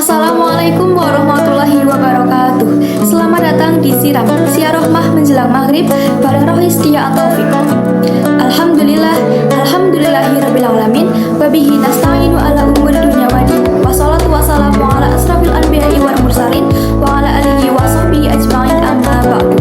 Assalamualaikum warahmatullahi wabarakatuh. Selamat datang di Siram Siarohmah menjelang maghrib bareng Rohis Dia Taufik. Alhamdulillah, alhamdulillahirabbil alamin. Wabihi nasta'inu ala umuri dunya wadin. Wassalatu wassalamu ala asrafil anbiya'i wal mursalin wa ala alihi wa sahbihi ajma'in amma ba'du.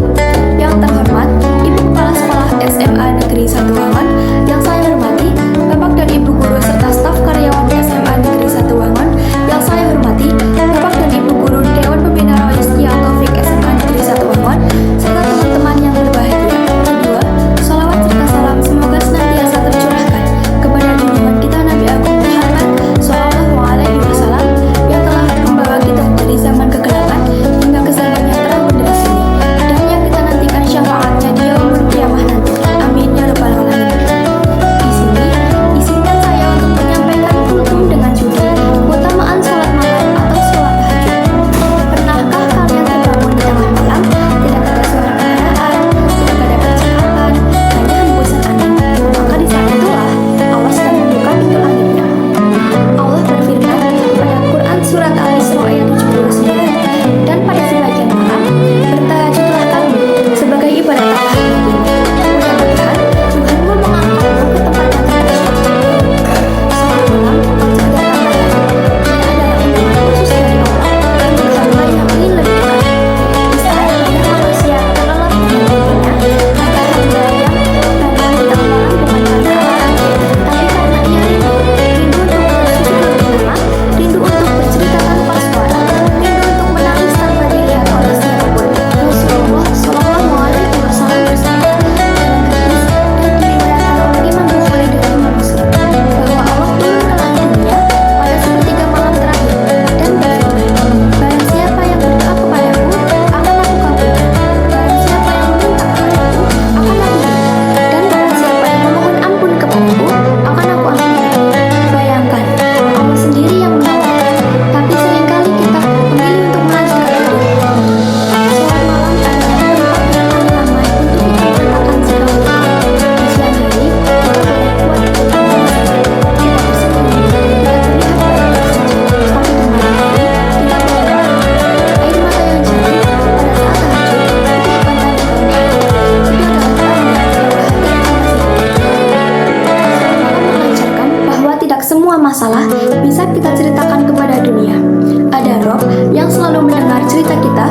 Yang terhormat Ibu Kepala Sekolah SMA Negeri 1 Wangon, yang saya hormati Bapak dan Ibu guru serta staf karyawan SMA Negeri 1 Wangon, yang saya hormati Bapak dan Ibu guru Dewan Pembina Rohis Dia Taufik SMA Negeri 1 Wangon, serta teman-teman yang berbahagia. Kedua, salawat serta salam semoga senantiasa tercurahkan kepada junjungan kita Nabi Agung Muhammad Sallallahu Alaihi Wasallam yang telah membawa kita dari zaman kegelapan hingga ke zaman yang terang benderang ini, dan yang kita nantikan syafaatnya di yaumul qiyamah nanti. Amin ya rabbal alamin. Di sini izinkan saya untuk menyampaikan kultum dengan judul keutamaan sholat malam atau sholat tahajud. Pernahkah kalian terbangun di tengah malam, tidak ada suara kendaraan, tidak ada percakapan, hanya hembusan angin? Maka di saat itulah Allah sedang membuka pintu langitnya. Allah berfirman pada Quran surat Al-Isra ayat 79, dan pada sebagian malam bertahajudlah kamu sebagai ibadah tahajud. Mudah-mudahan Tuhanmu mengangkatmu ke tempat yang terbaik. Sholat malam terdapat tambahan. Ini adalah undangan khusus dari Allah untuk hamba yang ingin lebih dekat. Di saat banyak manusia terlelap dengan dirinya, maka hamba yang bangun di tengah malam bukan karena alasan, tapi karena ia rindu untuk bersujud lebih lama, rindu untuk bercerita tanpa suara, rindu untuk menangis tanpa dilihat oleh siapapun. Rasulullah Shallallahu Alaihi Wasallam bersabda dalam hadis dan diriwayatkan oleh Imam Bukhari dan Imam Muslim bahwa Allah turun ke langit dunia pada sepertiga malam terakhir dan berfirman, barang siapa yang berdoa kepadaku akan aku kabulkan, barang siapa yang meminta kepadaku akan aku beri, dan barang siapa yang memohon ampun kepadaku akan aku ampuni. Bayangkan, Allah sendiri yang menawarkan, tapi seringkali kita memilih untuk melanjutkan hidup. Sholat malam adalah tempat yang paling aman untuk kita menceritakan segala hal. Di siang hari, walaupun kuat kita bersembunyi, tidak terlihat baik-baik saja. Tapi di malam hari, kita melihat air mata yang jernih pada saat tahajud itu bukan tanda kerendahan. Itu adalah tanda bahwa hati kita masih hidup. Sholat malam mengajarkan bahwa tidak semua masalah bisa kita ceritakan kepada dunia. Ada roh yang selalu mendengar cerita kita